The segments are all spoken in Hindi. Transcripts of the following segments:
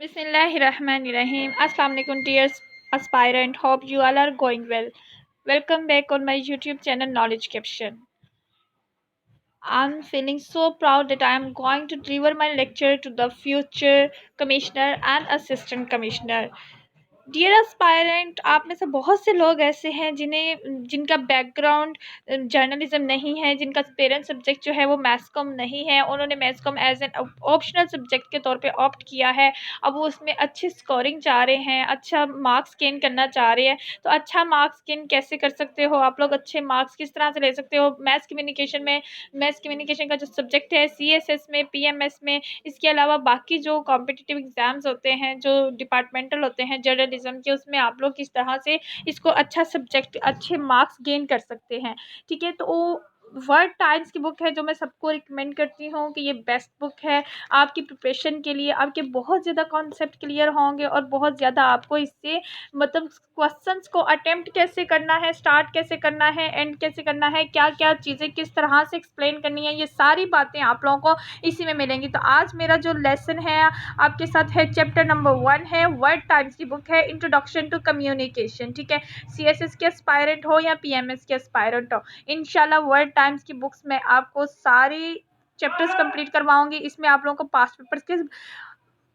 Bismillahirrahmanirrahim. Assalamu alaikum dear aspirant. Hope you all are going well. Welcome back on my YouTube channel Knowledge Caption. I'm feeling so proud that I am going to deliver my lecture to the future commissioner and assistant commissioner. Dear aspirant, आप में से बहुत से लोग ऐसे हैं जिनका बैकग्राउंड जर्नलिज्म नहीं है, जिनका पेरेंट सब्जेक्ट जो है वो मैथ्स कॉम नहीं है। उन्होंने maths com as an optional subject के तौर पे ऑप्ट किया है। अब वो उसमें अच्छी स्कोरिंग चाह रहे हैं, अच्छा मार्क्स गेन करना चाह रहे हैं। तो अच्छा मार्क्स गेन कैसे कर सकते हो आप लोग, अच्छे मार्क्स किस तरह से ले सकते हो मैथ्स कम्युनिकेशन का जो सब्जेक्ट है CSS में, PMS में, इसके अलावा बाकी जो कॉम्पिटिटिव एग्जाम्स होते हैं, जो डिपार्टमेंटल होते हैं जर्नलिज्म के, उसमें आप लोग किस तरह से इसको अच्छा सब्जेक्ट, अच्छे मार्क्स गेन कर सकते हैं। ठीक है, तो वर्ड टाइम्स की बुक है जो मैं सबको रिकमेंड करती हूँ कि ये बेस्ट बुक है आपकी प्रिपरेशन के लिए। आपके बहुत ज़्यादा कॉन्सेप्ट क्लियर होंगे और बहुत ज़्यादा आपको इससे मतलब क्वेश्चंस को अटेम्प्ट कैसे करना है, स्टार्ट कैसे करना है, एंड कैसे करना है, क्या क्या चीज़ें किस तरह से एक्सप्लेन करनी है, ये सारी बातें आप लोगों को इसी में मिलेंगी। तो आज मेरा जो लेसन है आपके साथ है, चैप्टर नंबर 1 है, वर्ड टाइम्स की बुक है, इंट्रोडक्शन टू कम्युनिकेशन। ठीक है, CSS के एस्पायरेंट हो या PMS के एस्पायरेंट हो, इंशाल्लाह वर्ड टाइम्स की बुक्स में आपको सारी चैप्टर्स कंप्लीट करवाऊंगी। इसमें आप लोगों को पास्ट पेपर्स के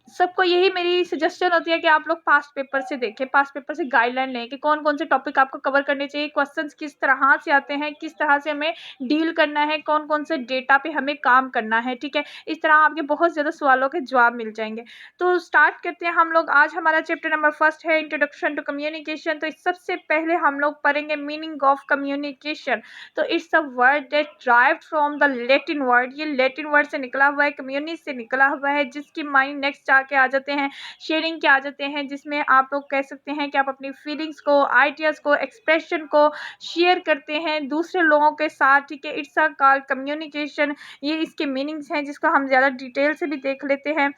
सबको यही मेरी सजेशन होती है कि आप लोग पास्ट पेपर से देखें, पास्ट पेपर से गाइडलाइन लें कि कौन कौन से टॉपिक आपको कवर करने चाहिए, क्वेश्चंस किस तरह से आते हैं, किस तरह से हमें डील करना है, कौन कौन से डेटा पे हमें काम करना है। ठीक है, इस तरह आपके बहुत ज़्यादा सवालों के जवाब मिल जाएंगे। तो स्टार्ट करते हैं हम लोग। आज हमारा चैप्टर नंबर 1 है, इंट्रोडक्शन टू कम्युनिकेशन। तो इस सबसे पहले हम लोग पढ़ेंगे मीनिंग ऑफ कम्युनिकेशन। तो it's a word that derived from the Latin word, ये लैटिन वर्ड से निकला हुआ है, कम्युनिटी से निकला हुआ है, जिसकी माइंड नेक्स्ट के आ जाते हैं शेयरिंग के आ जाते हैं, जिसमें आप लोग कह सकते हैं कि आप अपनी फीलिंग्स को, आइडियाज़ को, एक्सप्रेशन को शेयर करते हैं दूसरे लोगों के साथ। ठीक है, इट्स अ कॉल्ड कम्युनिकेशन। ये इसके मीनिंग्स हैं जिसको हम ज़्यादा डिटेल से भी देख लेते हैं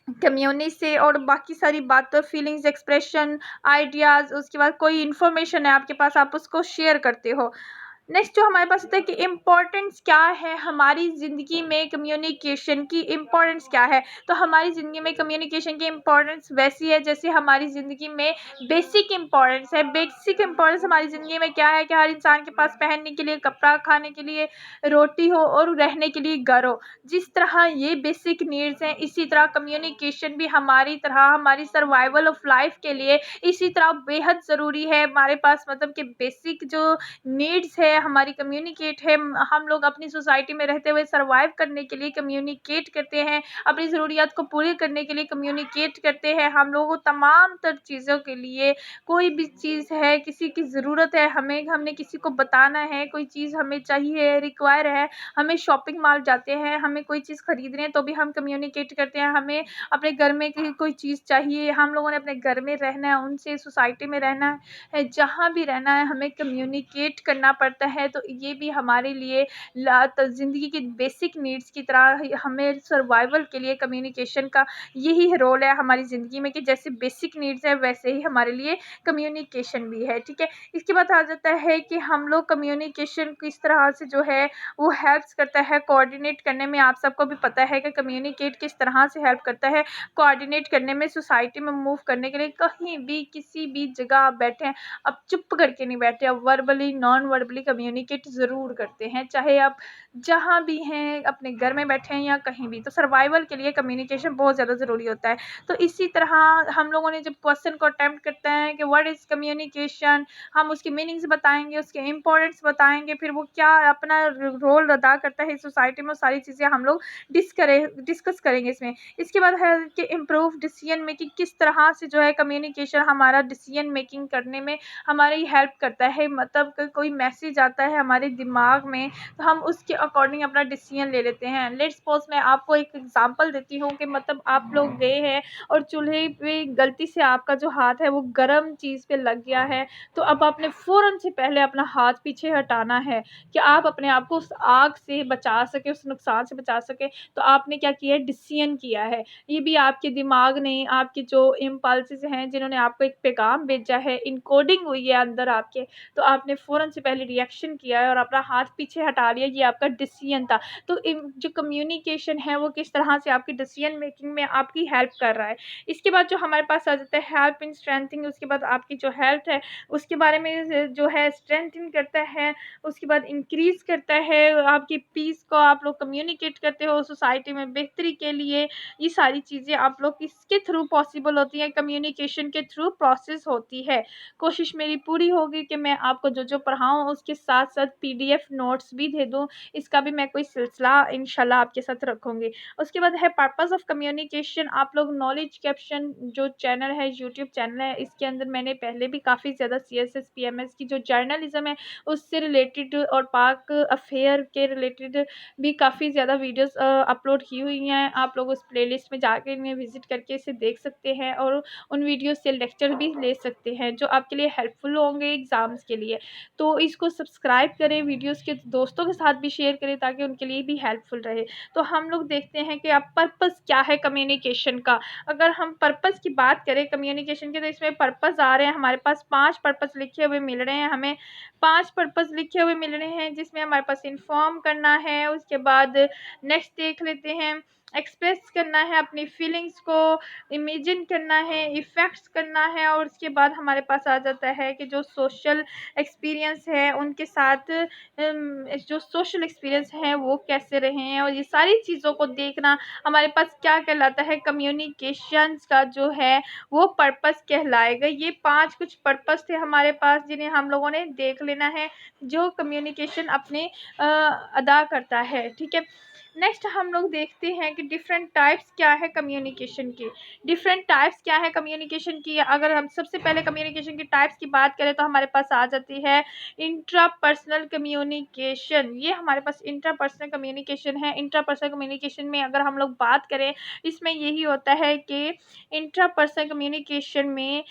कम्युनिटी से। और बाकी सारी बातें, फीलिंग्स, एक्सप्रेशन, आइडियाज़, उसके बाद कोई इन्फॉर्मेशन है आपके पास, आप उसको शेयर करते हो। नेक्स्ट जो हमारे पास होता है कि इम्पोर्टेंस क्या है हमारी ज़िंदगी में, कम्युनिकेशन की इम्पोर्टेंस क्या है। तो हमारी ज़िंदगी में कम्युनिकेशन की इम्पोर्टेंस वैसी है जैसे हमारी ज़िंदगी में बेसिक इम्पोर्टेंस है। बेसिक इम्पोर्टेंस हमारी ज़िंदगी में क्या है कि हर इंसान के पास पहनने के लिए कपड़ा, खाने के लिए रोटी हो और रहने के लिए घर हो। जिस तरह ये बेसिक नीड्स हैं, इसी तरह कम्युनिकेशन भी हमारी तरह, हमारी सर्वाइवल ऑफ लाइफ के लिए इसी तरह बेहद ज़रूरी है। हमारे पास मतलब कि बेसिक जो नीड्स है हमारी, कम्युनिकेट है। हम लोग अपनी सोसाइटी में रहते हुए सर्वाइव करने के लिए कम्युनिकेट करते हैं, अपनी ज़रूरियात को पूरी करने के लिए कम्युनिकेट करते हैं। हम लोगों को तमाम तर चीज़ों के लिए, कोई भी चीज़ है, किसी की ज़रूरत है, हमने किसी को बताना है, कोई चीज़ हमें चाहिए, रिक्वायर है, हमें शॉपिंग मॉल जाते हैं, हमें कोई चीज़ खरीदनी है तो भी हम कम्युनिकेट करते हैं। हमें अपने घर में कोई चीज़ चाहिए, हम लोगों ने अपने घर में रहना है, उनसे सोसाइटी में रहना है, जहाँ भी रहना है हमें कम्युनिकेट करना पड़ता है। तो ये भी हमारे लिए ज़िंदगी की बेसिक नीड्स की तरह हमें सर्वाइवल के लिए कम्युनिकेशन का यही रोल है हमारी ज़िंदगी में कि जैसे बेसिक नीड्स है वैसे ही हमारे लिए कम्युनिकेशन भी है। ठीक है, इसके बाद आ जाता है कि हम लोग कम्युनिकेशन किस तरह से जो है वो हेल्प्स करता है कोऑर्डिनेट करने में। आप सबको भी पता है कि कम्युनिकेट किस तरह से हेल्प करता है कोऑर्डिनेट करने में, सोसाइटी में मूव करने के लिए। कहीं भी किसी भी जगह आप बैठे हैं, अब चुप करके नहीं बैठे, अब वर्बली नॉन वर्बली कम्युनिकेट ज़रूर करते हैं, चाहे आप जहाँ भी हैं, अपने घर में बैठे हैं या कहीं भी। तो सर्वाइवल के लिए कम्युनिकेशन बहुत ज़्यादा ज़रूरी होता है। तो इसी तरह हम लोगों ने जब क्वेश्चन को अटेम्प्ट करते हैं कि व्हाट इज़ कम्युनिकेशन, हम उसकी मीनिंग्स बताएंगे, उसके इम्पोर्टेंस बताएंगे, फिर वो क्या अपना रोल अदा करता है सोसाइटी में, सारी चीज़ें हम लोग डिस्कस करेंगे इसमें। इसके बाद है कि इम्प्रूव डिसीजन मेकिंग, किस तरह से जो है कम्युनिकेशन हमारा डिसीजन मेकिंग करने में हमारी हेल्प करता है। मतलब कोई मैसेज आता है हमारे दिमाग में तो हम उसके अकॉर्डिंग अपना डिसीजन ले लेते हैं। लेट्स सपोज मैं आपको एक एग्जांपल देती हूँ कि मतलब आप लोग गए हैं और चूल्हे पे गलती से आपका जो हाथ है वो गर्म चीज़ पे लग गया है, तो अब आपने फ़ौरन से पहले अपना हाथ पीछे हटाना है कि आप अपने आप को उस आग से बचा सके, उस नुकसान से बचा सके। तो आपने क्या किया है, डिसीजन किया है। ये भी आपके दिमाग ने, आपके जो इम्पल्सेस हैं जिन्होंने आपको एक पैगाम भेजा है, इनकोडिंग हुई है अंदर आपके, तो आपने फ़ौरन से पहले रिएक्ट रिएक्शन किया है और अपना हाथ पीछे हटा लिया, ये आपका डिसीजन था। तो जो कम्युनिकेशन है वो किस तरह से आपकी डिसीजन मेकिंग में आपकी हेल्प कर रहा है। इसके बाद जो हमारे पास आ जाता है हेल्प इन स्ट्रेंथिंग, उसके बाद आपकी जो हेल्थ है उसके बारे में जो है स्ट्रेंथिंग करता है, उसके बाद इंक्रीज करता है आपकी पीस को, आप लोग कम्युनिकेट करते हो सोसाइटी में बेहतरी के लिए। ये सारी चीज़ें आप लोग इसके थ्रू पॉसिबल होती हैं, कम्युनिकेशन के थ्रू प्रोसेस होती है। कोशिश मेरी पूरी होगी कि मैं आपको जो जो पढ़ाऊँ उसके साथ साथ पीडीएफ नोट्स भी दे दूँ, इसका भी मैं कोई सिलसिला इंशाल्लाह आपके साथ रखूँगी। उसके बाद है पर्पस ऑफ कम्युनिकेशन। आप लोग नॉलेज कैप्शन जो चैनल है, यूट्यूब चैनल है, इसके अंदर मैंने पहले भी काफ़ी ज़्यादा सीएसएस पीएमएस की जो जर्नलिज्म है उससे रिलेटेड और पाक अफेयर के रिलेटेड भी काफ़ी ज़्यादा वीडियोस अपलोड की हुई हैं। आप लोग उस प्लेलिस्ट में जाके इन्हें विजिट करके इसे देख सकते हैं और उन वीडियो से लेक्चर भी ले सकते हैं जो आपके लिए हेल्पफुल होंगे एग्ज़ाम्स के लिए। तो इसको सब्सक्राइब करें, वीडियोस के दोस्तों के साथ भी शेयर करें ताकि उनके लिए भी हेल्पफुल रहे। तो हम लोग देखते हैं कि अब पर्पस क्या है कम्युनिकेशन का। अगर हम पर्पस की बात करें कम्युनिकेशन के, तो इसमें पर्पस आ रहे हैं हमारे पास 5 पर्पस लिखे हुए मिल रहे हैं हमें। 5 पर्पस लिखे हुए मिल रहे हैं जिसमें हमारे पास इन्फॉर्म करना है, उसके बाद नेक्स्ट देख लेते हैं एक्सप्रेस करना है अपनी फीलिंग्स को, इमेजिन करना है, इफ़ेक्ट्स करना है, और उसके बाद हमारे पास आ जाता है कि जो सोशल एक्सपीरियंस है उनके साथ जो सोशल एक्सपीरियंस है वो कैसे रहे हैं, और ये सारी चीज़ों को देखना हमारे पास क्या कहलाता है, कम्युनिकेशंस का जो है वो पर्पस कहलाएगा। ये 5 कुछ पर्पस थे हमारे पास जिन्हें हम लोगों ने देख लेना है जो कम्युनिकेशन अपने अदा करता है। ठीक है, नेक्स्ट हम लोग देखते हैं कि डिफरेंट टाइप्स क्या है कम्युनिकेशन की। डिफरेंट टाइप्स क्या है कम्युनिकेशन की, अगर हम सबसे पहले कम्युनिकेशन की टाइप्स की बात करें तो हमारे पास आ जाती है इंट्रापर्सनल कम्युनिकेशन। ये हमारे पास इंट्रापर्सनल कम्युनिकेशन है। इंट्रापर्सनल कम्युनिकेशन में अगर हम लोग बात करें, इसमें यही होता है कि इंट्रापर्सनल कम्युनिकेशन में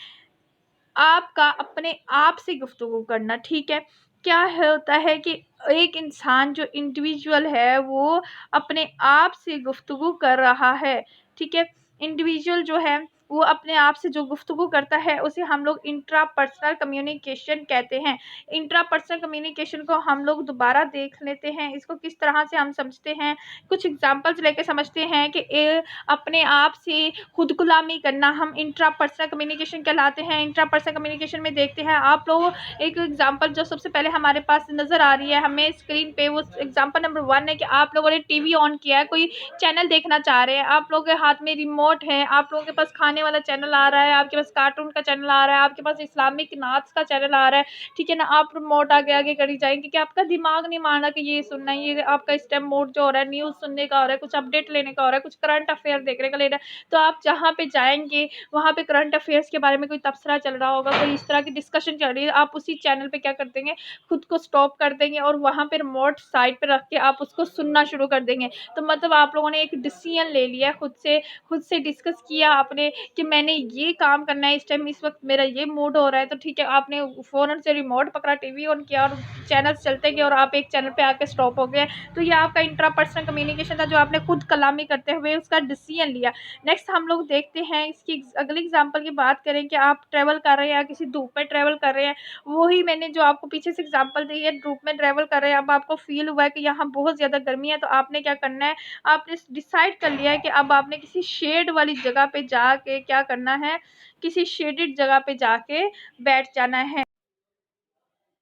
आपका अपने आप से गुफ्तगू करना। ठीक है, क्या होता है कि एक इंसान जो इंडिविजुअल है वो अपने आप से गुफ्तगू कर रहा है। ठीक है, इंडिविजुअल जो है वो अपने आप से जो गुफ्तगू करता है उसे हम लोग इंट्रापर्सनल कम्युनिकेशन कहते हैं। इंट्रापर्सनल कम्युनिकेशन को हम लोग दोबारा देख लेते हैं, इसको किस तरह से हम समझते हैं, कुछ एग्जांपल्स लेके समझते हैं कि अपने आप से खुद गुलामी करना हम इंट्रापर्सनल कम्युनिकेशन कहलाते हैं। इंट्रापर्सनल कम्युनिकेशन में देखते हैं आप लोग, एक एग्जांपल जो सबसे पहले हमारे पास नज़र आ रही है हमें स्क्रीन पे, वो एग्जांपल नंबर 1 है कि आप लोगों ने टीवी ऑन किया है, कोई चैनल देखना चाह रहे हैं, आप लोगों के हाथ में रिमोट है, आप लोगों के पास खाने वाला चैनल आ रहा है, आपके पास कार्टून का चैनल आ रहा है, आपके पास इस्लामिक नाच का चैनल आ रहा है। ठीक है ना, आप रिमोट आगे आगे करी जाएंगे क्योंकि आपका दिमाग नहीं मान रहा कि ये सुनना है, ये आपका इस टाइम मूड जो हो रहा है न्यूज़ सुनने का हो रहा है, कुछ अपडेट लेने का हो रहा है, कुछ करंट अफेयर देखने का ले रहा है। तो आप जहाँ पे जाएंगे वहाँ पे करंट अफेयर्स के बारे में कोई तबसरा चल रहा होगा, कोई इस तरह की डिस्कशन चल रही है, आप उसी चैनल पे क्या कर देंगे, खुद को स्टॉप कर देंगे और वहाँ पे रिमोट साइड पे रख के आप उसको सुनना शुरू कर देंगे। तो मतलब आप लोगों ने एक डिसीजन ले लिया, खुद से डिस्कस किया आपने कि मैंने ये काम करना है, इस टाइम इस वक्त मेरा ये मूड हो रहा है, तो ठीक है आपने फ़ौरन से रिमोट पकड़ा, टीवी ऑन किया और चैनल्स चलते गए और आप एक चैनल पे आके स्टॉप हो गए। तो ये आपका इंट्रापर्सनल कम्युनिकेशन था जो आपने खुद कलामी करते हुए उसका डिसीजन लिया। नेक्स्ट हम लोग देखते हैं इसकी अगली एग्जांपल की बात करें कि आप ट्रैवल कर रहे हैं या किसी धूप में ट्रैवल कर रहे हैं, वही मैंने जो आपको पीछे से एग्जांपल दी है, धूप में ट्रैवल कर रहे हैं, अब आपको फील हुआ है कि यहाँ बहुत ज़्यादा गर्मी है, तो आपने क्या करना है, आपने डिसाइड कर लिया है कि अब आपने किसी शेड वाली जगह पे जाके क्या करना है, किसी शेडेड जगह पे जाके बैठ जाना है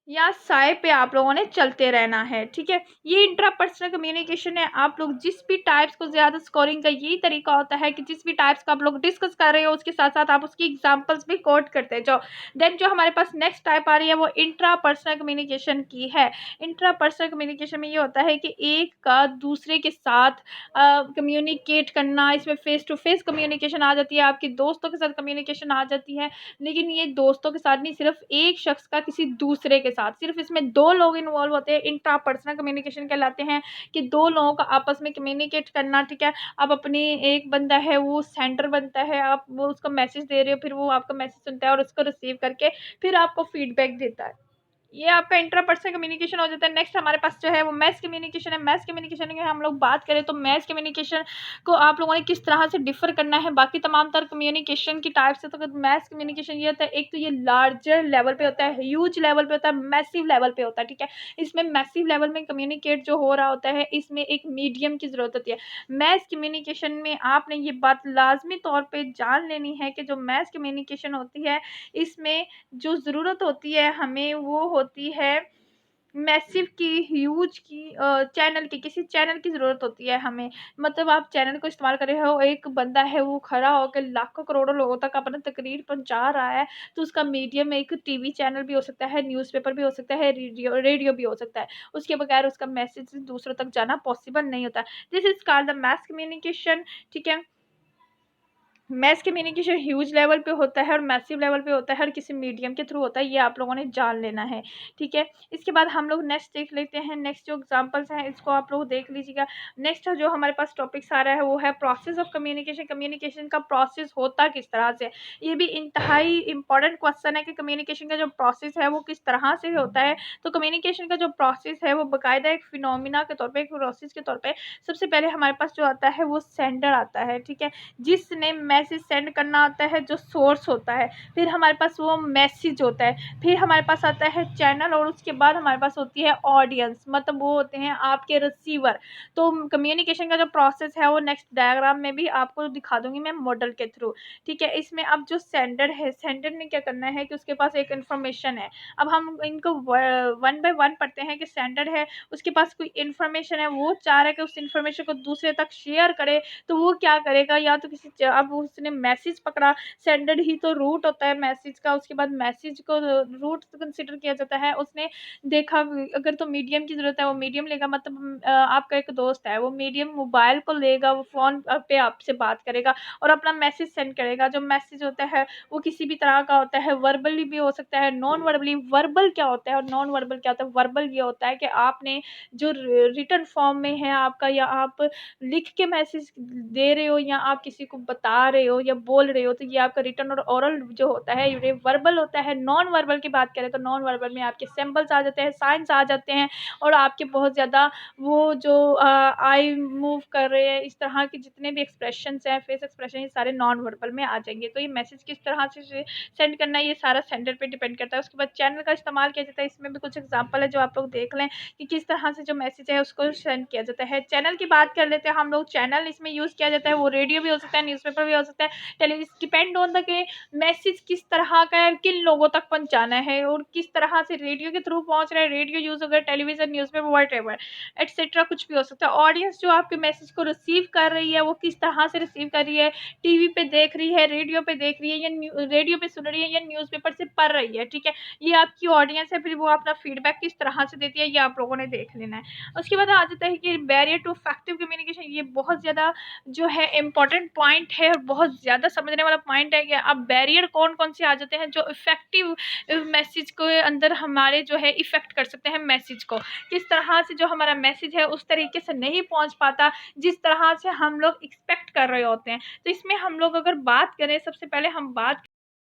या साए पे आप लोगों ने चलते रहना है। ठीक है, ये इंट्रापर्सनल कम्युनिकेशन है। आप लोग जिस भी टाइप्स को ज़्यादा स्कोरिंग का यही तरीका होता है कि जिस भी टाइप्स का आप लोग डिस्कस कर रहे हो उसके साथ साथ आप उसकी एग्जांपल्स भी कोट करते जाओ। देन जो हमारे पास नेक्स्ट टाइप आ रही है वो इंट्रापर्सनल कम्युनिकेशन की है। इंट्रापर्सनल कम्युनिकेशन में ये होता है कि एक का दूसरे के साथ कम्युनिकेट करना, इसमें फेस टू फेस कम्युनिकेशन आ जाती है, आपके दोस्तों के साथ कम्युनिकेशन आ जाती है, लेकिन ये दोस्तों के साथ नहीं, सिर्फ एक शख्स का किसी दूसरे के साथ, सिर्फ इसमें 2 लोग इन्वॉल्व होते हैं, इंट्रापर्सनल कम्युनिकेशन कहलाते हैं कि 2 लोगों का आपस में कम्युनिकेट करना। ठीक है, अब अपनी एक बंदा है वो सेंडर बनता है, आप वो उसको मैसेज दे रहे हो, फिर वो आपका मैसेज सुनता है और उसको रिसीव करके फिर आपको फीडबैक देता है। ये आपका इंट्रापर्सनल कम्युनिकेशन हो जाता है। नेक्स्ट हमारे पास जो है वो मैस कम्युनिकेशन है। मैस कम्युनिकेशन की हम लोग बात करें तो मैस कम्युनिकेशन को आप लोगों ने किस तरह से डिफर करना है बाकी तमाम तर कम्युनिकेशन की टाइप से। तो मैस कम्युनिकेशन ये होता है, एक तो ये लार्जर लेवल पे होता है, ह्यूज लेवल पे होता है, मैसिव लेवल पे होता है, ठीक है। इसमें मैसिव लेवल में कम्युनिकेट जो हो रहा होता है, इसमें एक मीडियम की जरूरत होती है। मैस कम्युनिकेशन में आपने ये बात लाजमी तौर पर जान लेनी है कि जो मैस कम्युनिकेशन होती है इसमें जो ज़रूरत होती है हमें वो होती है मैसिव की, ह्यूज की, चैनल की, किसी चैनल की ज़रूरत होती है हमें। मतलब आप चैनल को इस्तेमाल कर रहे हो, एक बंदा है वो खड़ा होकर लाखों करोड़ों लोगों तक अपना तकरीर पहुंचा रहा है, तो उसका मीडियम एक टीवी चैनल भी हो सकता है, न्यूज़पेपर भी हो सकता है, रेडियो रेडियो भी हो सकता है। उसके बगैर उसका मैसेज दूसरों तक जाना पॉसिबल नहीं होता। This is called the mass communication, ठीक है। मैस कम्युनिकेशन ह्यूज लेवल पे होता है और मैसिव लेवल पे होता है, हर किसी मीडियम के थ्रू होता है, ये आप लोगों ने जान लेना है, ठीक है। इसके बाद हम लोग नेक्स्ट देख लेते हैं। नेक्स्ट जो एग्जांपल्स हैं इसको आप लोग देख लीजिएगा। नेक्स्ट जो हमारे पास टॉपिक्स आ रहा है वो है प्रोसेस ऑफ कम्युनिकेशन। कम्युनिकेशन का प्रोसेस होता किस तरह से, ये भी इंतहाई इंपॉर्टेंट क्वेश्चन है कि कम्युनिकेशन का जो प्रोसेस है वो किस तरह से होता है। तो कम्युनिकेशन का जो प्रोसेस है वो बाकायदा एक फिनोमिना के तौर पर, एक प्रोसेस के तौर पर सबसे पहले हमारे पास जो आता है वो सेंडर आता है, ठीक है, जिसने मैसेज सेंड करना आता है, जो सोर्स होता है। फिर हमारे पास वो मैसेज होता है, फिर हमारे पास आता है चैनल, और उसके बाद हमारे पास होती है ऑडियंस, मतलब वो होते हैं आपके रिसीवर। तो कम्युनिकेशन का जो प्रोसेस है वो नेक्स्ट डायग्राम में भी आपको दिखा दूंगी मैं मॉडल के थ्रू, ठीक है। इसमें अब जो सेंडर है, सेंडर ने क्या करना है कि उसके पास एक इन्फॉर्मेशन है। अब हम इनको वन बाय वन पढ़ते हैं कि सेंडर है, उसके पास कोई इन्फॉर्मेशन है, वो चाह रहा है कि उस इन्फॉर्मेशन को दूसरे तक शेयर करे। तो वो क्या करेगा, या तो किसी अब उसने मैसेज पकड़ा, सेंडर ही तो रूट होता है मैसेज का, उसके बाद मैसेज को रूट कंसिडर किया जाता है। उसने देखा अगर तो मीडियम की ज़रूरत है वो मीडियम लेगा, मतलब आपका एक दोस्त है वो मीडियम मोबाइल को लेगा, वो फ़ोन पे आपसे बात करेगा और अपना मैसेज सेंड करेगा। जो मैसेज होता है वो किसी भी तरह का होता है, वर्बली भी हो सकता है, नॉन वर्बली। वर्बल क्या होता है और नॉन वर्बल क्या होता है? वर्बल ये होता है कि आपने जो रिटन फॉर्म में है आपका, या आप लिख के मैसेज दे रहे हो, या आप किसी को बता रहे हो या बोल रहे हो, तो ये आपका रिटन और ओरल जो होता है ये वर्बल होता है। नॉन वर्बल की बात करें तो नॉन वर्बल में आपके सिंबल्स आ जाते हैं, साइंस आ जाते हैं, और आपके बहुत ज़्यादा वो जो आई मूव कर रहे हैं, इस तरह के जितने भी एक्सप्रेशंस हैं, फेस एक्सप्रेशन, ये सारे नॉन वर्बल में आ जाएंगे। तो ये मैसेज किस तरह से सेंड करना है ये सारा सेंडर पे डिपेंड करता है। उसके बाद चैनल का इस्तेमाल किया जाता है, इसमें भी कुछ एग्जाम्पल है जो आप लोग देख लें कि किस तरह से जो मैसेज है उसको सेंड किया जाता है। चैनल की बात कर लेते हैं हम लोग। चैनल इसमें यूज़ किया जाता है, वो रेडियो भी हो सकता है, न्यूज़पेपर भी हो सकता है, टेलीविजन, डिपेंड ऑन द के मैसेज किस तरह का है, किन लोगों तक पहुंचाना है, और किस तरह से रेडियो के थ्रू पहुंच रहा है, रेडियो यूज़ होगा, टेलीविजन, न्यूज़पेपर, व्हाटएवर एटसेट्रा, कुछ भी हो सकता है। ऑडियंस जो आपके मैसेज को रिसीव कर रही है वो किस तरह से रिसीव कर रही है, टीवी पे देख रही है, रेडियो पे देख रही है, या रेडियो पे सुन रही है, या न्यूज़पेपर से पढ़ रही है, ठीक है। ये आपकी ऑडियंस है, फिर वो अपना फीडबैक किस तरह से देती है ये आप लोगों ने देख लेना है। उसके बाद आ जाता है कि बैरियर टू इफेक्टिव कम्युनिकेशन, ये बहुत ज़्यादा जो है इम्पोर्टेंट पॉइंट है और बहुत ज़्यादा समझने वाला पॉइंट है कि अब बैरियर कौन कौन से आ जाते हैं जो इफेक्टिव मैसेज के अंदर हमारे जो है इफेक्ट कर सकते हैं मैसेज को। किस तरह से जो हमारा मैसेज है उस तरीके से नहीं पहुंच पाता जिस तरह से हम लोग एक्सपेक्ट कर रहे होते हैं। तो इसमें हम लोग अगर बात करें, सबसे पहले हम बात